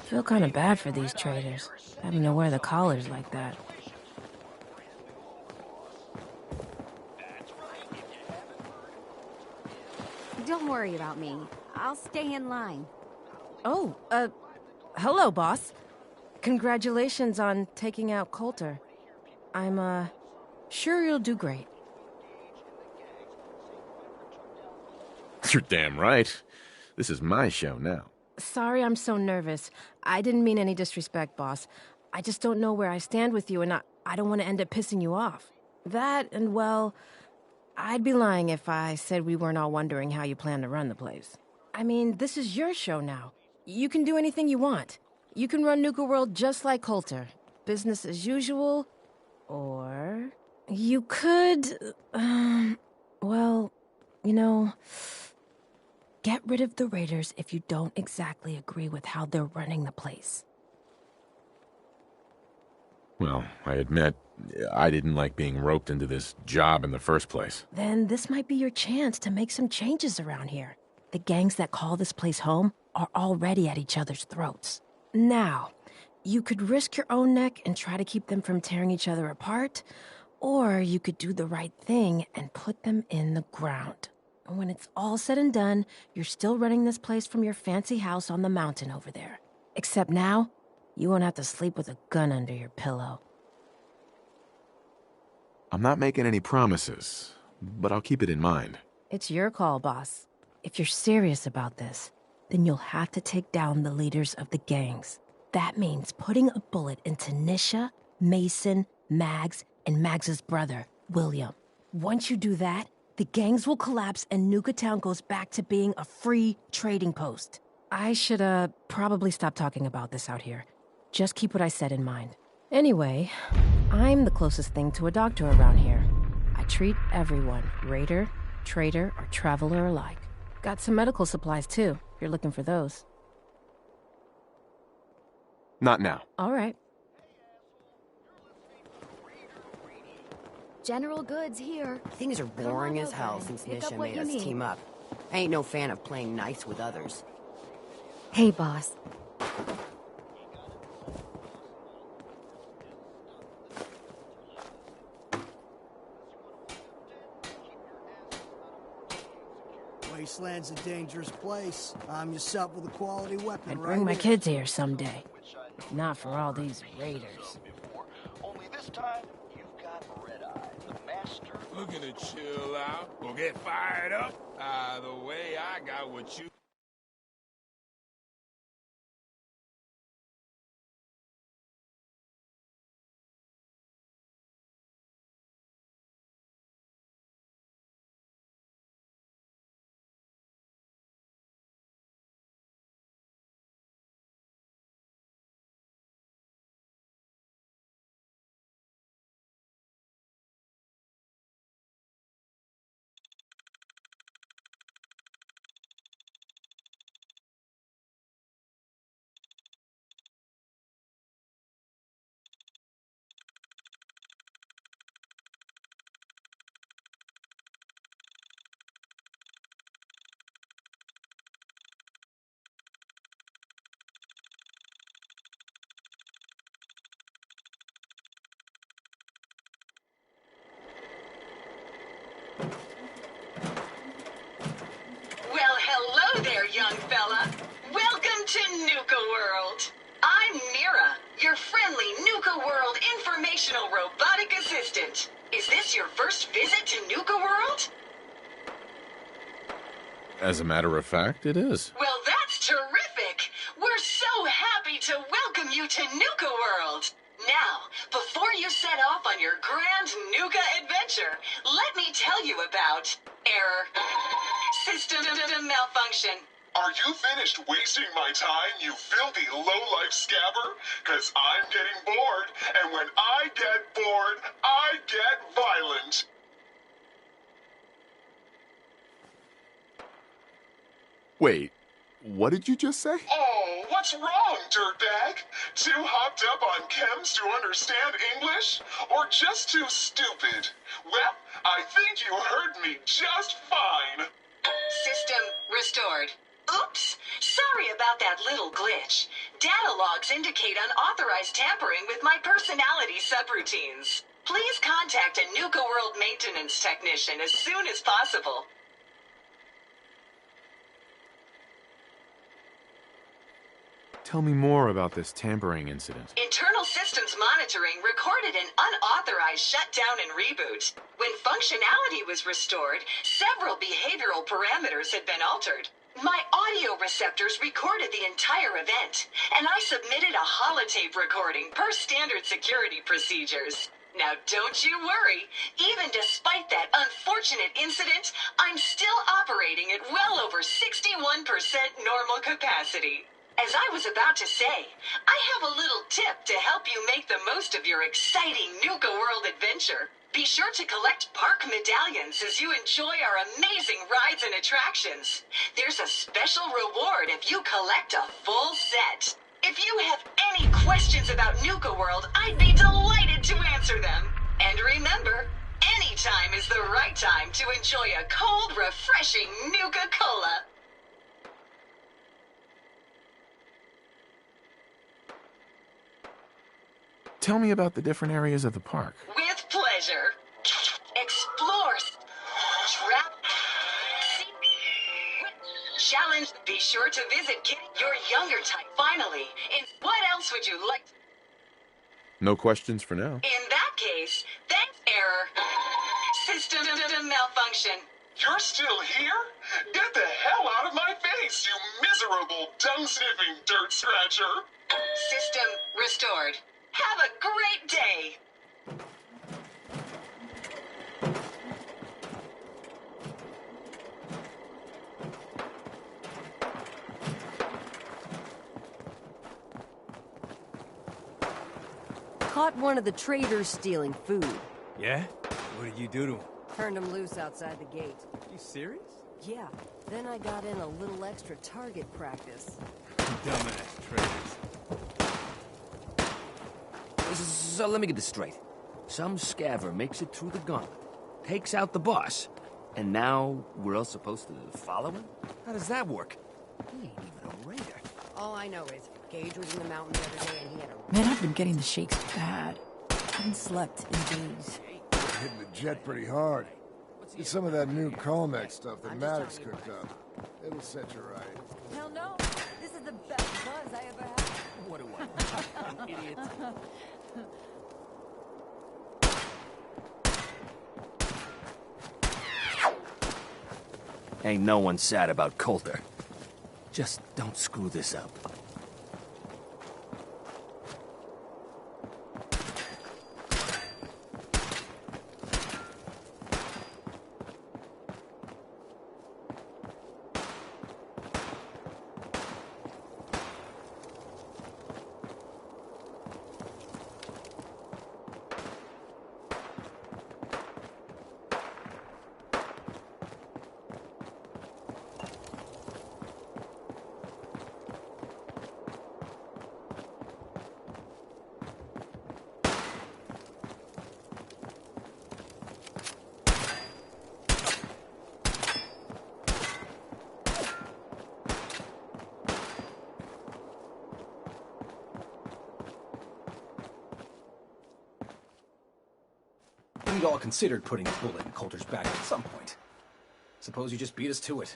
Feel kind of bad for these traders, having to wear the collars like that. Don't worry about me. I'll stay in line. Oh, hello, boss. Congratulations on taking out Coulter. I'm, sure you'll do great. You're damn right. This is my show now. Sorry I'm so nervous. I didn't mean any disrespect, boss. I just don't know where I stand with you, and I don't want to end up pissing you off. That, and well, I'd be lying if I said we weren't all wondering how you plan to run the place. I mean, this is your show now. You can do anything you want. You can run Nuka World just like Coulter. Business as usual, or you could, well, you know, get rid of the Raiders if you don't exactly agree with how they're running the place. Well, I admit, I didn't like being roped into this job in the first place. Then this might be your chance to make some changes around here. The gangs that call this place home are already at each other's throats. Now, you could risk your own neck and try to keep them from tearing each other apart, or you could do the right thing and put them in the ground. And when it's all said and done, you're still running this place from your fancy house on the mountain over there. Except now, you won't have to sleep with a gun under your pillow. I'm not making any promises, but I'll keep it in mind. It's your call, boss. If you're serious about this, then you'll have to take down the leaders of the gangs. That means putting a bullet into Nisha, Mason, Mags, and Mags's brother, William. Once you do that, the gangs will collapse and Nuka Town goes back to being a free trading post. I should, probably stop talking about this out here. Just keep what I said in mind. Anyway, I'm the closest thing to a doctor around here. I treat everyone, raider, trader, or traveler alike. Got some medical supplies, too, if you're looking for those. Not now. All right. General goods here. Things are boring as hell since Nisha made us team up. I ain't no fan of playing nice with others. Hey, boss. Wasteland's a dangerous place. Arm yourself with a quality weapon. I'd bring my kids here someday. If not for all these raiders. Only this time, you've got Red Eye, the master. Looking to chill out or get fired up? Either way, I got what you... Well, hello there, young fella. Welcome to Nuka World. I'm Mira, your friendly Nuka World informational robotic assistant. Is this your first visit to Nuka World? As a matter of fact, it is. Well, that's terrific. We're so happy to welcome you to Nuka World. Now, before you set off on your grand Nuka adventure, let me tell you about error. System malfunction. Are you finished wasting my time, you filthy low-life scabber? 'Cause I'm getting bored, and when I get bored, I get violent. Wait, what did you just say? Oh, what's wrong, dirtbag? Too hopped up on chems to understand English? Or just too stupid? Well, I think you heard me just fine. System restored. Oops! Sorry about that little glitch. Data logs indicate unauthorized tampering with my personality subroutines. Please contact a Nuka World maintenance technician as soon as possible. Tell me more about this tampering incident. Internal systems monitoring recorded an unauthorized shutdown and reboot. When functionality was restored, several behavioral parameters had been altered. My audio receptors recorded the entire event, and I submitted a holotape recording per standard security procedures. Now don't you worry, even despite that unfortunate incident, I'm still operating at well over 61% normal capacity. As I was about to say, I have a little tip to help you make the most of your exciting Nuka World adventure. Be sure to collect park medallions as you enjoy our amazing rides and attractions. There's a special reward if you collect a full set. If you have any questions about Nuka World, I'd be delighted to answer them. And remember, any time is the right time to enjoy a cold, refreshing Nuka-Cola. Tell me about the different areas of the park. With pleasure. Explore. Trap. Challenge. Be sure to visit your younger type. Finally, what else would you like? No questions for now. In that case, thanks. Error. System malfunction. You're still here? Get the hell out of my face, you miserable, dung-sniffing dirt scratcher! System restored. Have a great day! Caught one of the traders stealing food. Yeah? What did you do to him? Turned him loose outside the gate. You serious? Yeah, then I got in a little extra target practice. Dumbass traders. So let me get this straight. Some scaver makes it through the gauntlet, takes out the boss, and now we're all supposed to follow him? How does that work? He ain't even a raider. All I know is Gage was in the mountains the other day and he had a... Man, I've been getting the shakes bad. Haven't slept in days. Hitting the jet pretty hard. Get some of that new Colmex stuff that Maddox cooked up. It'll set you right. Hell no! This is the best buzz I ever had. What do I do? Idiot. Ain't no one sad about Coulter. Just don't screw this up. We'd all considered putting a bullet in Coulter's back at some point. Suppose you just beat us to it.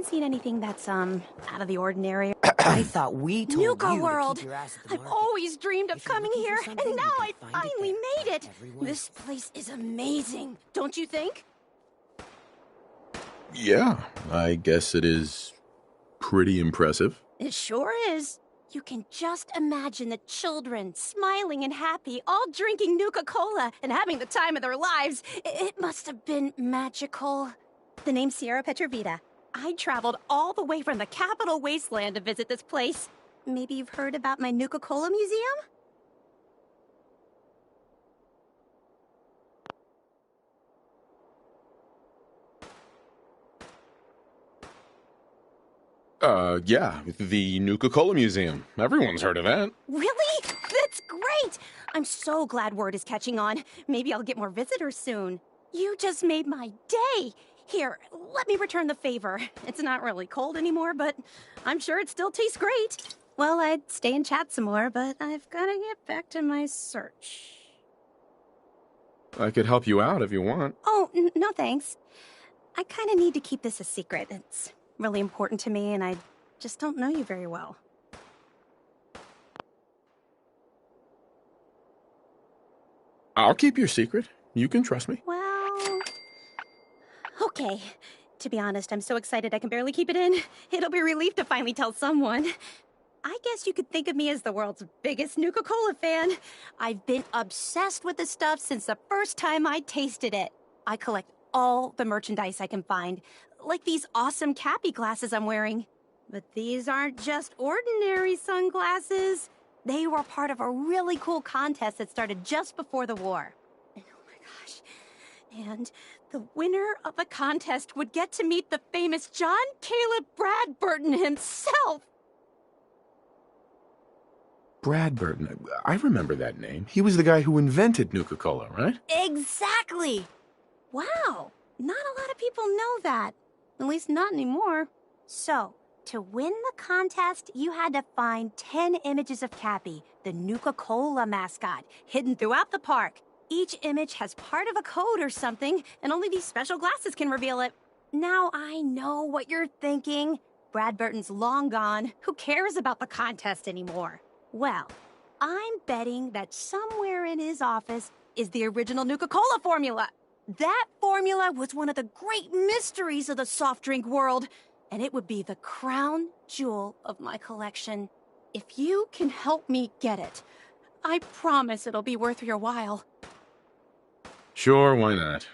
Seen anything that's out of the ordinary? I thought we told Nuka you World. to keep your ass at the I've market. always dreamed of coming here, and now I finally made it. Everyone. This place is amazing, don't you think? Yeah, I guess it is pretty impressive. It sure is. You can just imagine the children, smiling and happy, all drinking Nuka-Cola and having the time of their lives. It must have been magical. The name's Sierra Petrovita. I traveled all the way from the capital wasteland to visit this place. Maybe you've heard about my Nuka-Cola museum? Yeah, the Nuka-Cola Museum. Everyone's heard of that. Really? That's great! I'm so glad word is catching on. Maybe I'll get more visitors soon. You just made my day! Here, let me return the favor. It's not really cold anymore, but I'm sure it still tastes great. Well, I'd stay and chat some more, but I've gotta get back to my search. I could help you out if you want. Oh, no thanks. I kinda need to keep this a secret. It's really important to me, and I just don't know you very well. I'll keep your secret. You can trust me. Well, okay. To be honest, I'm so excited I can barely keep it in. It'll be a relief to finally tell someone. I guess you could think of me as the world's biggest Nuka-Cola fan. I've been obsessed with this stuff since the first time I tasted it. I collect all the merchandise I can find, like these awesome Cappy glasses I'm wearing. But these aren't just ordinary sunglasses. They were part of a really cool contest that started just before the war. And oh my gosh. And the winner of the contest would get to meet the famous John Caleb Bradburton himself. Bradburton. I remember that name. He was the guy who invented Nuka-Cola, right? Exactly! Wow, not a lot of people know that. At least not anymore. So, to win the contest, you had to find 10 images of Cappy, the Nuka-Cola mascot, hidden throughout the park. Each image has part of a code or something, and only these special glasses can reveal it. Now I know what you're thinking. Bradburton's long gone. Who cares about the contest anymore? Well, I'm betting that somewhere in his office is the original Nuka-Cola formula. That formula was one of the great mysteries of the soft drink world, and it would be the crown jewel of my collection. If you can help me get it, I promise it'll be worth your while. Sure, why not?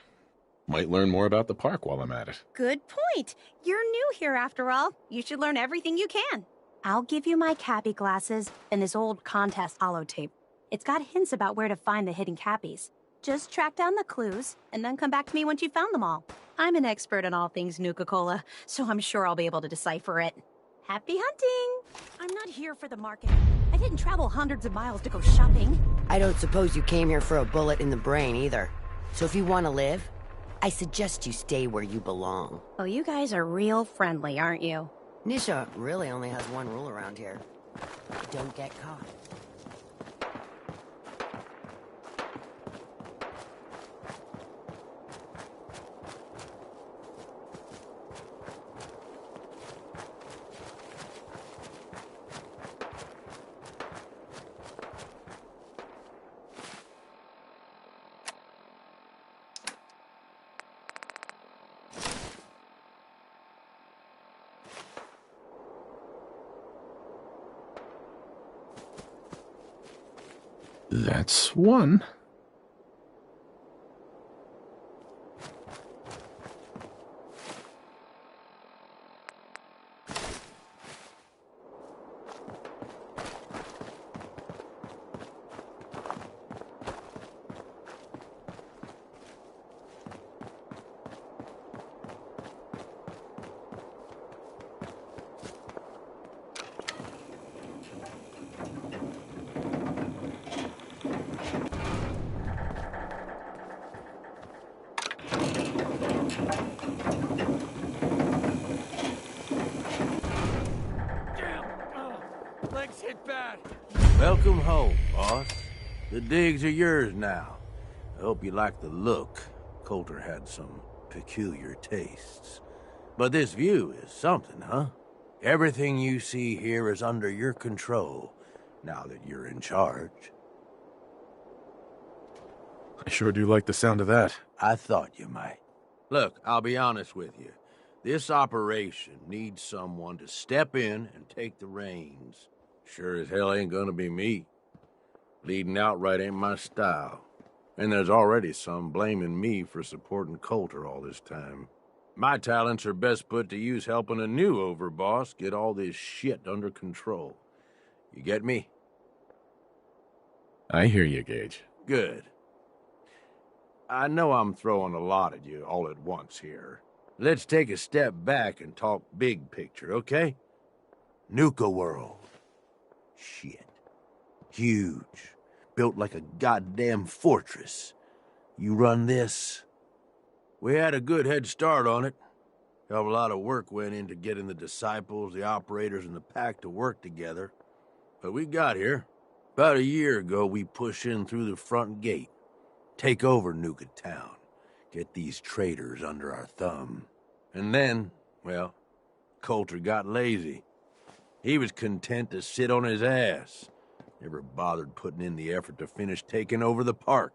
Might learn more about the park while I'm at it. Good point. You're new here after all. You should learn everything you can. I'll give you my Cappy glasses and this old contest holotape. It's got hints about where to find the hidden Cappies. Just track down the clues, and then come back to me once you've found them all. I'm an expert in all things Nuka-Cola, so I'm sure I'll be able to decipher it. Happy hunting! I'm not here for the market. I didn't travel hundreds of miles to go shopping. I don't suppose you came here for a bullet in the brain, either. So if you want to live, I suggest you stay where you belong. Oh, you guys are real friendly, aren't you? Nisha really only has one rule around here. Don't get caught. That's one. Legs hit bad. Welcome home, boss. The digs are yours now. I hope you like the look. Coulter had some peculiar tastes. But this view is something, huh? Everything you see here is under your control, now that you're in charge. I sure do like the sound of that. I thought you might. Look, I'll be honest with you. This operation needs someone to step in and take the reins. Sure as hell ain't gonna be me. Leading outright ain't my style. And there's already some blaming me for supporting Coulter all this time. My talents are best put to use helping a new overboss get all this shit under control. You get me? I hear you, Gage. Good. I know I'm throwing a lot at you all at once here. Let's take a step back and talk big picture, okay? Nuka World. Shit. Huge. Built like a goddamn fortress. You run this? We had a good head start on it. Hell of a lot of work went into getting the disciples, the operators, and the pack to work together. But we got here. About a year ago, we push in through the front gate. Take over Nuka Town. Get these traitors under our thumb. And then, well, Coulter got lazy. He was content to sit on his ass. Never bothered putting in the effort to finish taking over the park.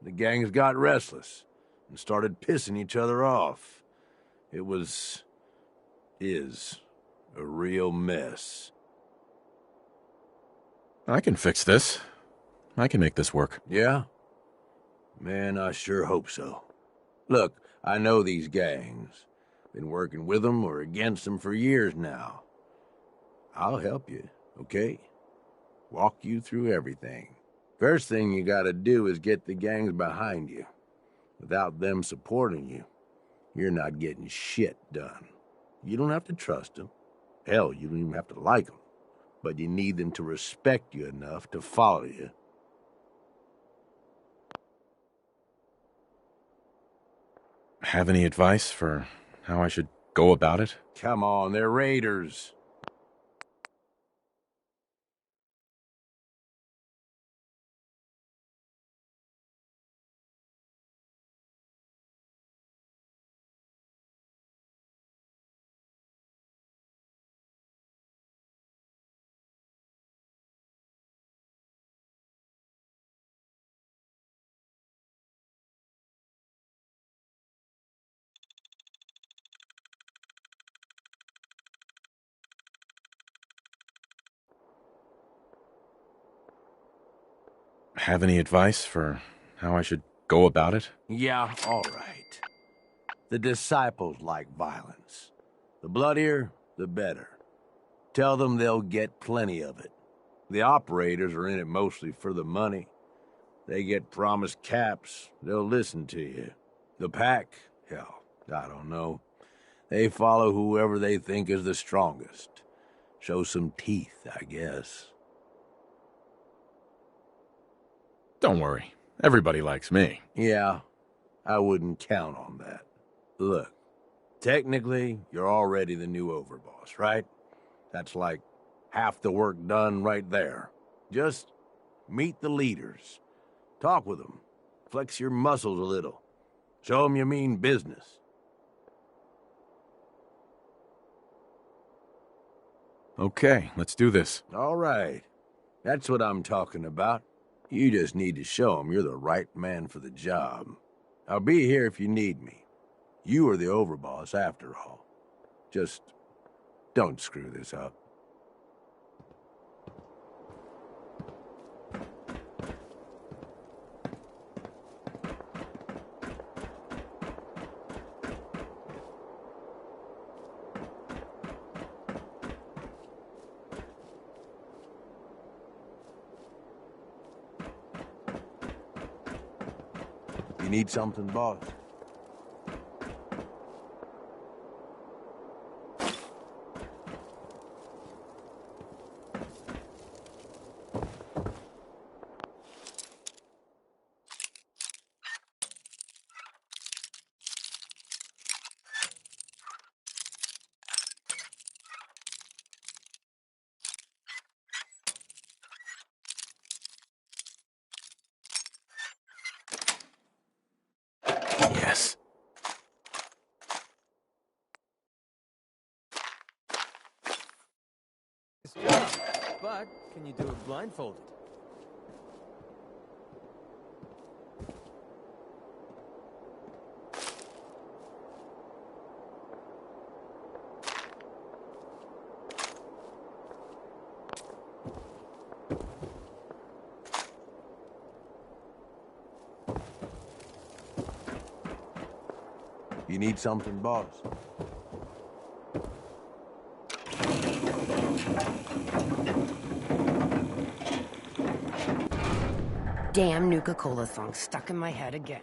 The gangs got restless and started pissing each other off. It is a real mess. I can fix this. I can make this work. Yeah? Man, I sure hope so. Look, I know these gangs. Been working with them or against them for years now. I'll help you, okay? Walk you through everything. First thing you gotta do is get the gangs behind you. Without them supporting you, you're not getting shit done. You don't have to trust them. Hell, you don't even have to like them. But you need them to respect you enough to follow you. Have any advice for how I should go about it? Come on, they're raiders. Have any advice for how I should go about it? Yeah, all right. The disciples like violence. The bloodier, the better. Tell them they'll get plenty of it. The operators are in it mostly for the money. They get promised caps, they'll listen to you. The pack, hell, I don't know. They follow whoever they think is the strongest. Show some teeth, I guess. Don't worry. Everybody likes me. Yeah, I wouldn't count on that. Look, technically, you're already the new overboss, right? That's like half the work done right there. Just meet the leaders. Talk with them. Flex your muscles a little. Show them you mean business. Okay, let's do this. All right. That's what I'm talking about. You just need to show them you're the right man for the job. I'll be here if you need me. You are the overboss after all. Just don't screw this up. You need something, boss? Yes. But can you do it blindfolded? You need something, boss? Damn Nuka-Cola song stuck in my head again.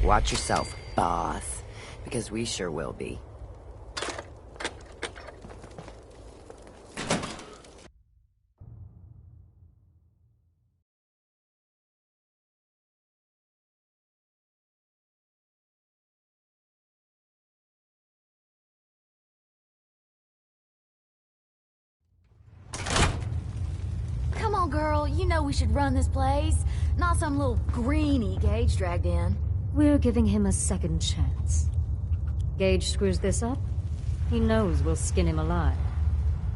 Watch yourself, boss, because we sure will be. Come on, girl. You know we should run this place. Not some little greenie Gage dragged in. We're giving him a second chance. Gage screws this up, he knows we'll skin him alive.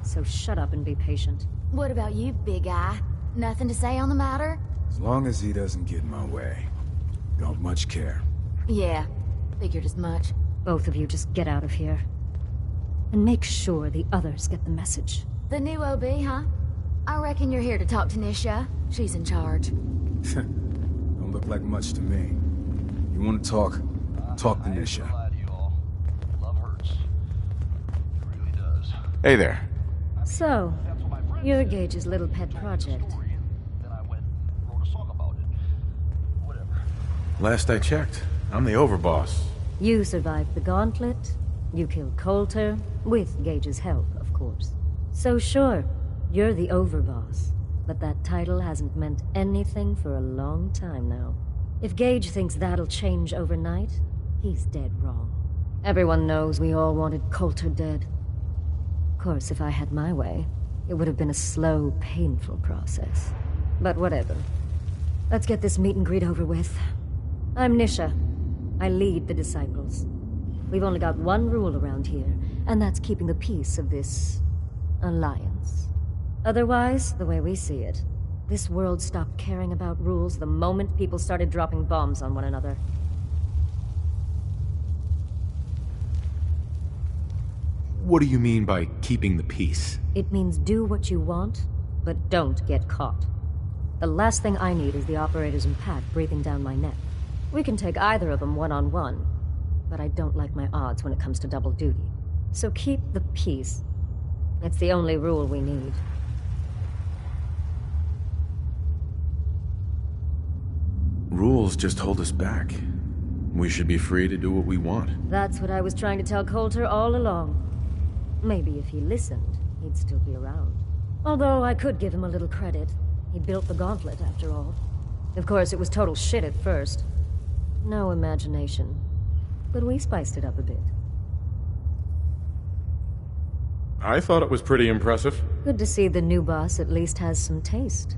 So shut up and be patient. What about you, big guy? Nothing to say on the matter? As long as he doesn't get in my way. Don't much care. Yeah, figured as much. Both of you just get out of here. And make sure the others get the message. The new OB, huh? I reckon you're here to talk to Nisha. She's in charge. Don't look like much to me. You want to talk? Talk to Nisha. Hey there. So, you're Gage's little pet project. Last I checked, I'm the overboss. You survived the gauntlet, you killed Coulter, with Gage's help, of course. So sure, you're the overboss, but that title hasn't meant anything for a long time now. If Gage thinks that'll change overnight, he's dead wrong. Everyone knows we all wanted Coulter dead. Of course, if I had my way, it would have been a slow, painful process. But whatever. Let's get this meet and greet over with. I'm Nisha. I lead the Disciples. We've only got one rule around here, and that's keeping the peace of this alliance. Otherwise, the way we see it, this world stopped caring about rules the moment people started dropping bombs on one another. What do you mean by keeping the peace? It means do what you want, but don't get caught. The last thing I need is the operators in Pack breathing down my neck. We can take either of them one-on-one, but I don't like my odds when it comes to double duty. So keep the peace. It's the only rule we need. Rules just hold us back. We should be free to do what we want. That's what I was trying to tell Coulter all along. Maybe if he listened, he'd still be around. Although I could give him a little credit. He built the gauntlet, after all. Of course, it was total shit at first. No imagination. But we spiced it up a bit. I thought it was pretty impressive. Good to see the new boss at least has some taste.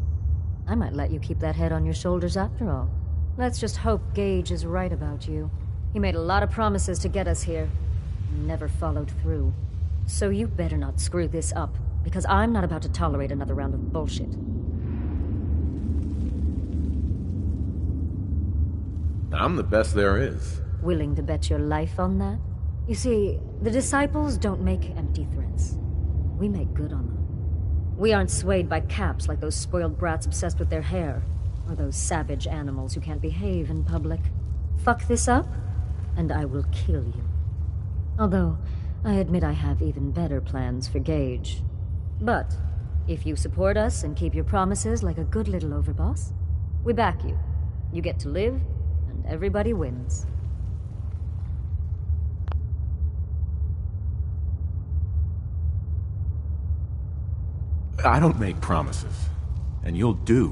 I might let you keep that head on your shoulders after all. Let's just hope Gage is right about you. He made a lot of promises to get us here, and never followed through. So you better not screw this up, because I'm not about to tolerate another round of bullshit. I'm the best there is. Willing to bet your life on that? You see, the Disciples don't make empty threats. We make good on them. We aren't swayed by caps like those spoiled brats obsessed with their hair, or those savage animals who can't behave in public. Fuck this up, and I will kill you. Although, I admit I have even better plans for Gage. But, if you support us and keep your promises like a good little overboss, we back you. You get to live, and everybody wins. I don't make promises, and you'll do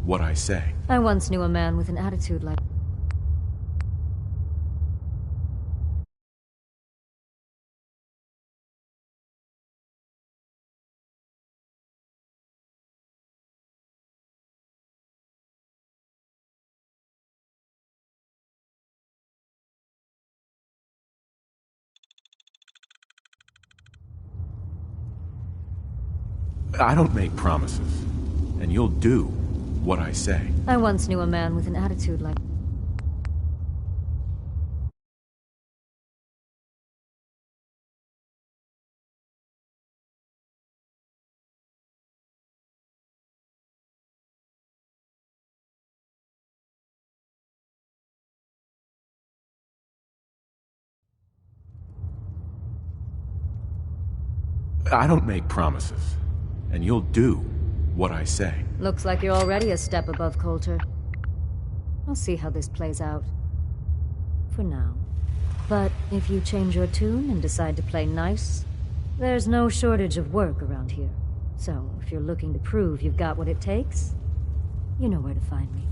what I say. I once knew a man with an attitude like... I don't make promises, and you'll do what I say. I once knew a man with an attitude like... I don't make promises, and you'll do what I say. Looks like you're already a step above Coulter. I'll see how this plays out. For now. But if you change your tune and decide to play nice, there's no shortage of work around here. So, if you're looking to prove you've got what it takes, you know where to find me.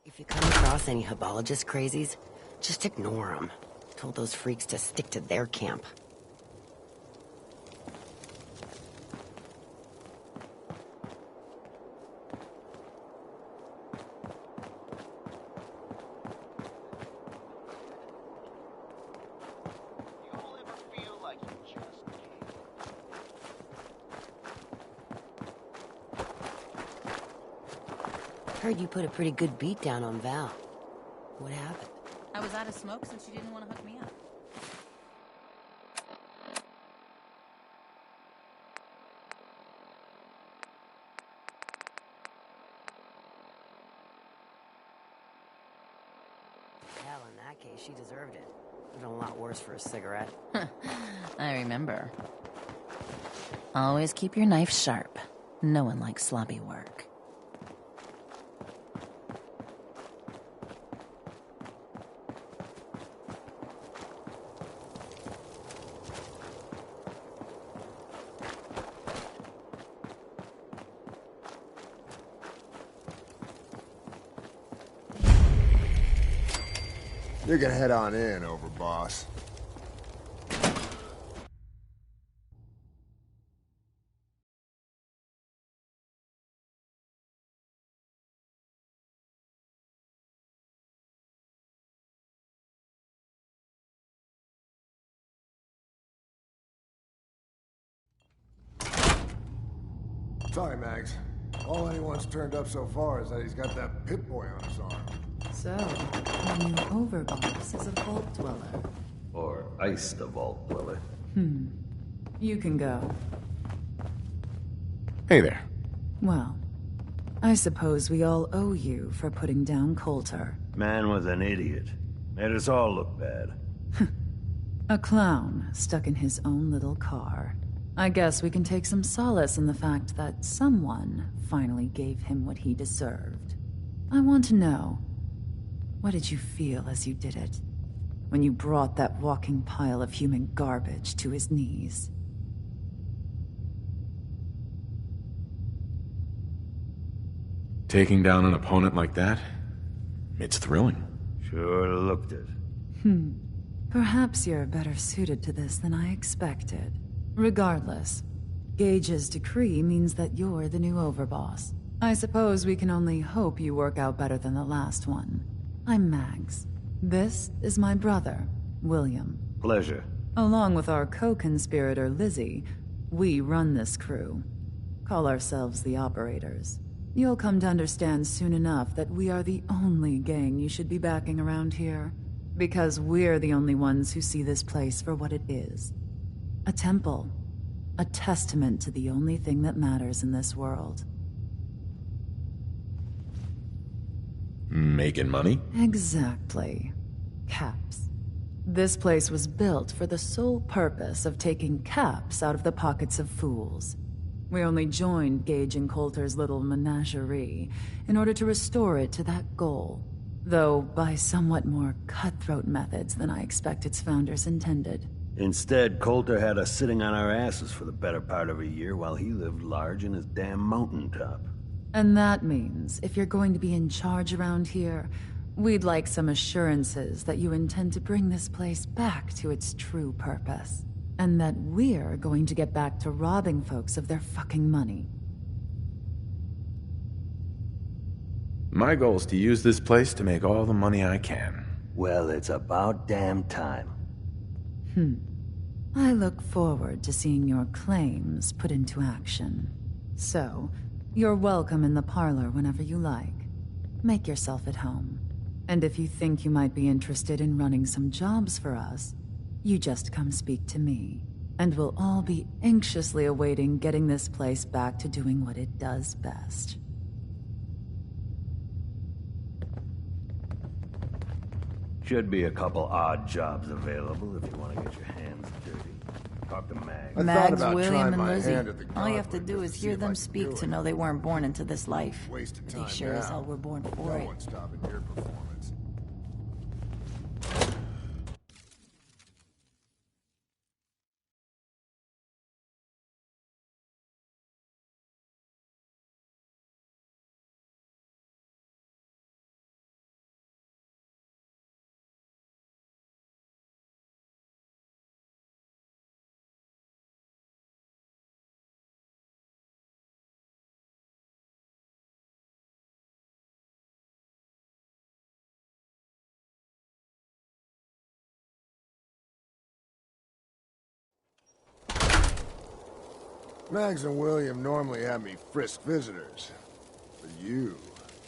If you come across any Hebologist crazies, just ignore them. Told those freaks to stick to their camp. Heard you put a pretty good beat down on Val. What happened? I was out of smoke since she didn't want to hook me up. Hell, in that case, she deserved it. Would've been a lot worse for a cigarette. I remember. Always keep your knife sharp. No one likes sloppy work. You can head on in, overboss. Sorry, Mags. All anyone's turned up so far is that he's got that Pip-Boy on his arm. So, our new overboss is a vault dweller. Or iced a vault dweller. You can go. Hey there. Well, I suppose we all owe you for putting down Coulter. Man was an idiot. Made us all look bad. A clown stuck in his own little car. I guess we can take some solace in the fact that someone finally gave him what he deserved. I want to know, what did you feel as you did it? When you brought that walking pile of human garbage to his knees? Taking down an opponent like that? It's thrilling. Sure looked it. Perhaps you're better suited to this than I expected. Regardless, Gage's decree means that you're the new overboss. I suppose we can only hope you work out better than the last one. I'm Mags. This is my brother, William. Pleasure. Along with our co-conspirator, Lizzie, we run this crew. Call ourselves the Operators. You'll come to understand soon enough that we are the only gang you should be backing around here. Because we're the only ones who see this place for what it is. A temple. A testament to the only thing that matters in this world. Making money? Exactly. Caps. This place was built for the sole purpose of taking caps out of the pockets of fools. We only joined Gage and Coulter's little menagerie in order to restore it to that goal, though by somewhat more cutthroat methods than I expect its founders intended. Instead, Coulter had us sitting on our asses for the better part of a year while he lived large in his damn mountaintop. And that means, if you're going to be in charge around here, we'd like some assurances that you intend to bring this place back to its true purpose. And that we're going to get back to robbing folks of their fucking money. My goal is to use this place to make all the money I can. Well, it's about damn time. I look forward to seeing your claims put into action. So, you're welcome in the parlor whenever you like. Make yourself at home. And if you think you might be interested in running some jobs for us, you just come speak to me. And we'll all be anxiously awaiting getting this place back to doing what it does best. Should be a couple odd jobs available if you want to get your hands dirty. Talk to Mag. Mags, William, and Lizzie. All you have to do is hear them speak to know they weren't born into this life. They sure as hell were born for it. No one's stopping your performance. Mags and William normally have me frisk visitors. But you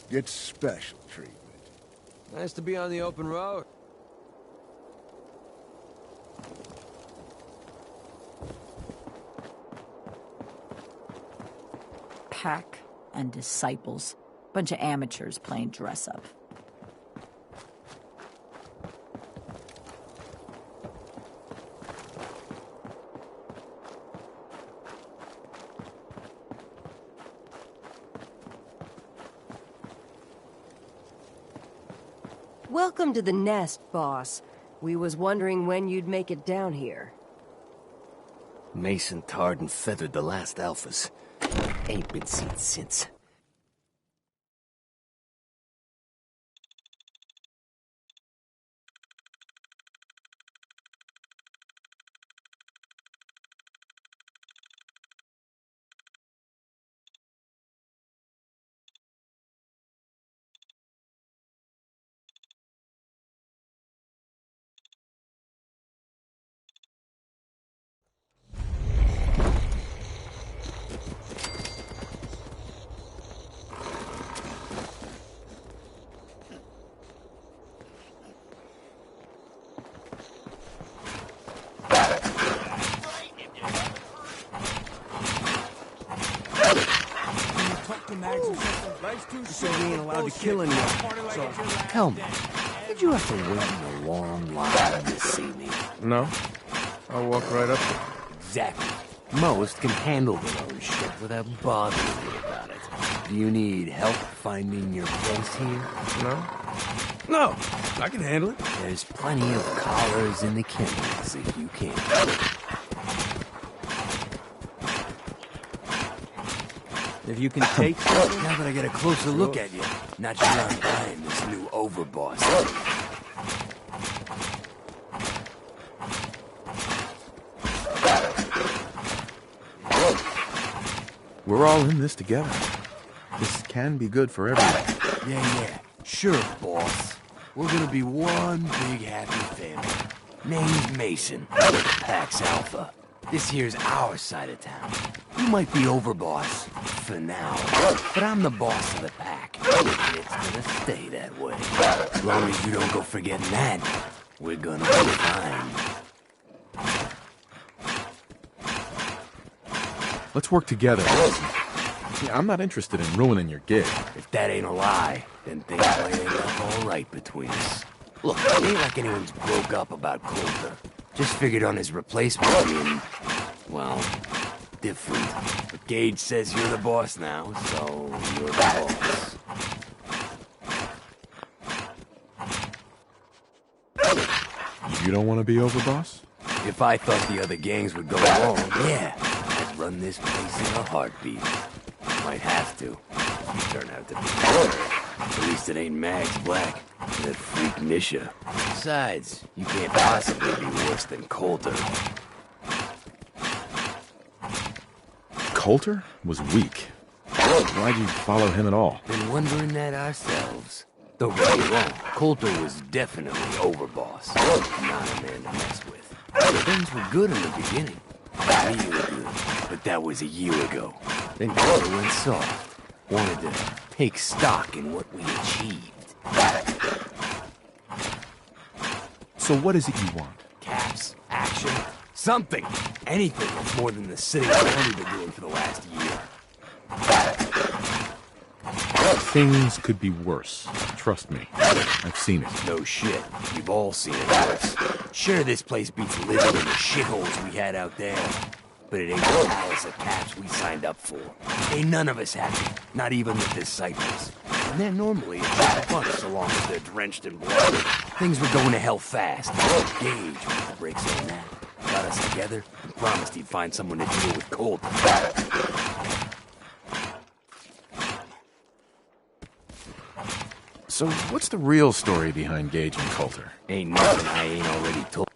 get special treatment. Nice to be on the open road. Pack and disciples. Bunch of amateurs playing dress-up. Welcome to the nest, boss. We was wondering when you'd make it down here. Mason tarred and feathered the last alphas. Ain't been seen since. So we ain't allowed to kill anyone. So, tell me, did you have to wait in a long line to see me? No. I'll walk right up there. Exactly. Most can handle their own shit without bothering me about it. Do you need help finding your place here? No, I can handle it. There's plenty of collars in the kennels if you can. If you can take something... Now that I get a closer look at you, not sure I'm buying this new overboss. We're all in this together. This can be good for everyone. Yeah. Sure, boss. We're gonna be one big happy family. Name's Mason. Pax Alpha. This here's our side of town. You might be overboss for now, but I'm the boss of the pack. And it's gonna stay that way. As long as you don't go forgetting that, we're gonna be fine. Let's work together. Yeah, I'm not interested in ruining your gig. If that ain't a lie, then things might end up all right between us. Look, it ain't like anyone's broke up about Coulter. Just figured on his replacement being, well, different. But Gage says you're the boss now, so you're the boss. You don't want to be overboss? If I thought the other gangs would go along, yeah, I'd run this place in a heartbeat. Might have to. If you turn out to be better. At least it ain't Mags Black, that freak Nisha. Besides, you can't possibly be worse than Coulter. Coulter was weak. Why'd you follow him at all? Been wondering that ourselves. Don't get me wrong, Coulter was definitely overboss. Not a man to mess with. Things were good in the beginning. Real good. But that was a year ago. Then Coulter went soft. Wanted to take stock in what we achieved. So what is it you want? Caps, action, something. Anything that's more than the sitting around we've been doing for the last year. Things could be worse. Trust me. I've seen it. No shit. We've all seen it worse. Sure, this place beats living in the shitholes we had out there. But it ain't the palace of caps we signed up for. Ain't none of us happy. Not even the disciples. And they're normally a good bunch so long as they're drenched in blood. Things were going to hell fast. Gage put the brakes on that. Got us together and promised he'd find someone to deal with Colt. So what's the real story behind Gage and Coulter? Ain't nothing I ain't already told.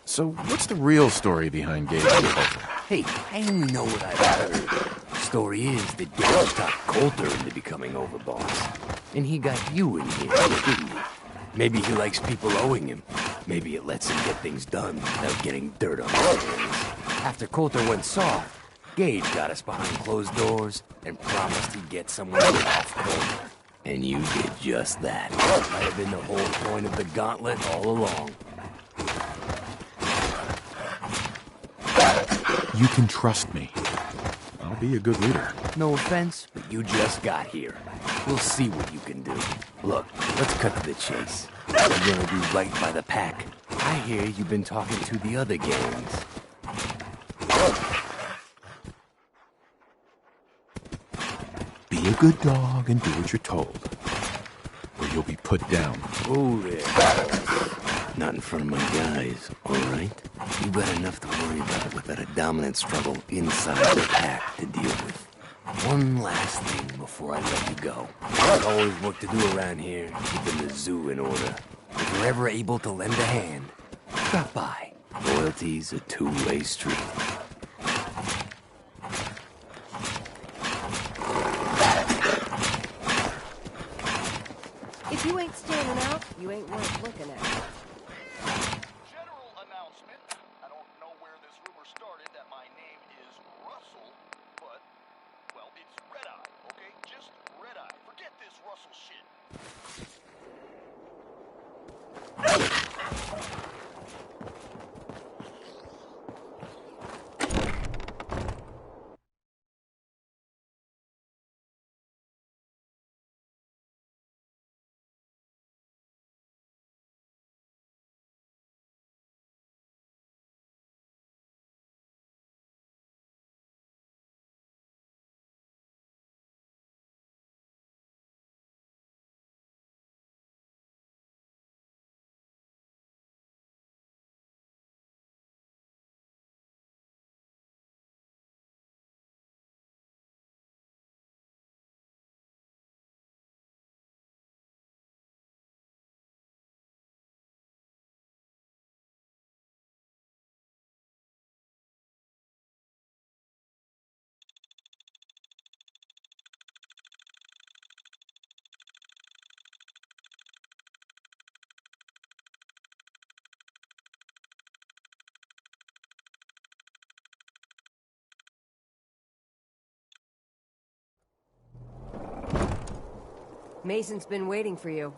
So what's the real story behind Gage and Coulter? Hey, I only know what I've heard. Story is that Gage talked Coulter into becoming overboss. And he got you in here, didn't he? Maybe he likes people owing him. Maybe it lets him get things done without getting dirt on his hands. After Coulter went soft, Gage got us behind closed doors and promised he'd get someone off Coulter. And you did just that. Might have been the whole point of the gauntlet all along. You can trust me. I'll be a good leader. No offense, but you just got here. We'll see what you can do. Look, let's cut to the chase. You're gonna do right by the pack. I hear you've been talking to the other gangs. Be a good dog and do what you're told, or you'll be put down. Oh, there. Not in front of my guys, all right? You got enough to worry about without a dominant struggle inside the pack to deal with. One last thing before I let you go. There's always work to do around here, keeping the zoo in order. If you're ever able to lend a hand, stop by. Loyalty's a two-way street. If you ain't standing out, you ain't worth looking at. General announcement. I don't know where this rumor started that my name is Russell, but, well, it's Red Eye, okay? Just Red Eye. Forget this Russell shit. Mason's been waiting for you.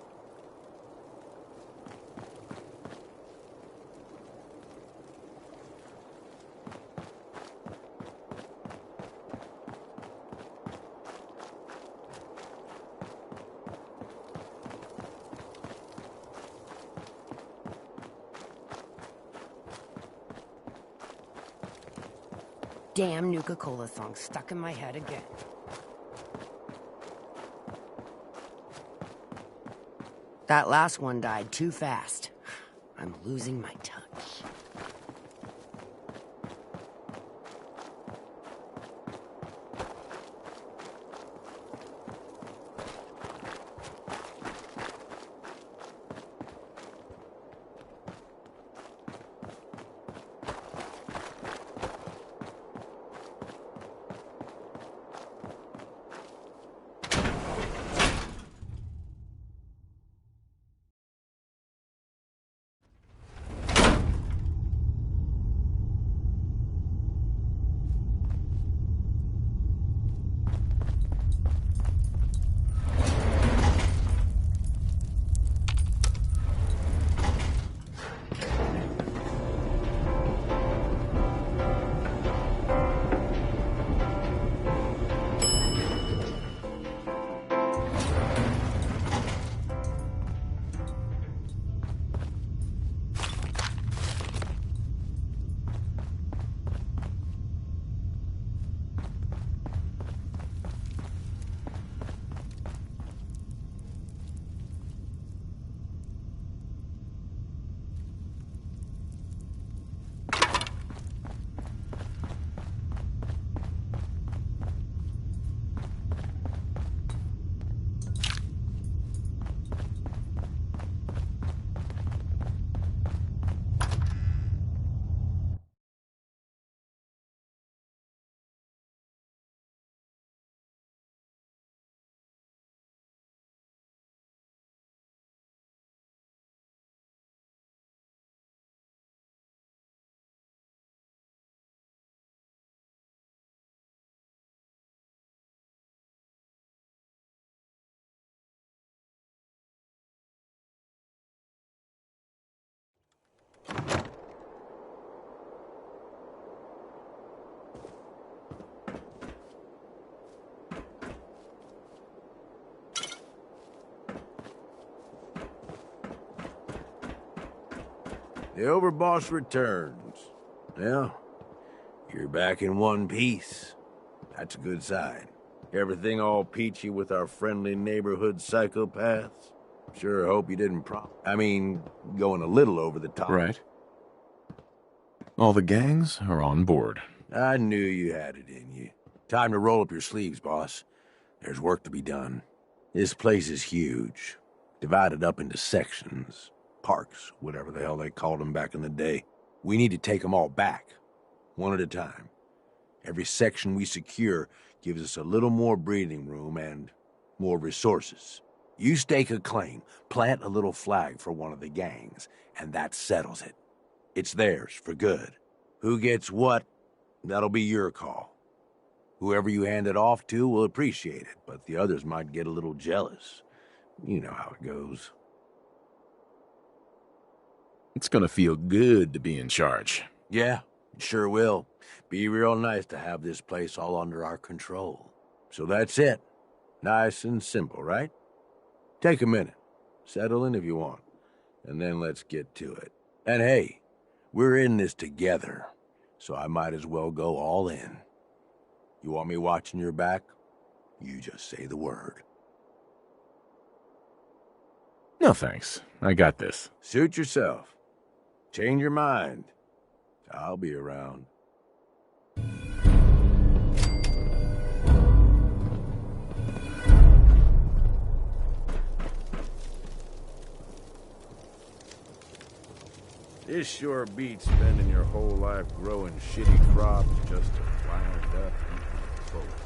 damn Nuka-Cola song stuck in my head again. That last one died too fast. I'm losing my touch. The overboss returns. Well, you're back in one piece. That's a good sign. Everything all peachy with our friendly neighborhood psychopaths? Sure hope you didn't going a little over the top. Right. All the gangs are on board. I knew you had it in you. Time to roll up your sleeves, boss. There's work to be done. This place is huge. Divided up into sections. Parks, whatever the hell they called them back in the day. We need to take them all back, one at a time. Every section we secure gives us a little more breathing room and more resources. You stake a claim, plant a little flag for one of the gangs, and that settles it. It's theirs for good. Who gets what, that'll be your call. Whoever you hand it off to will appreciate it, but the others might get a little jealous. You know how it goes. It's gonna feel good to be in charge. Yeah, it sure will. Be real nice to have this place all under our control. So that's it. Nice and simple, right? Take a minute. Settle in if you want. And then let's get to it. And hey, we're in this together, so I might as well go all in. You want me watching your back? You just say the word. No thanks. I got this. Suit yourself. Change your mind. I'll be around. This sure beats spending your whole life growing shitty crops just to wind up eating folk.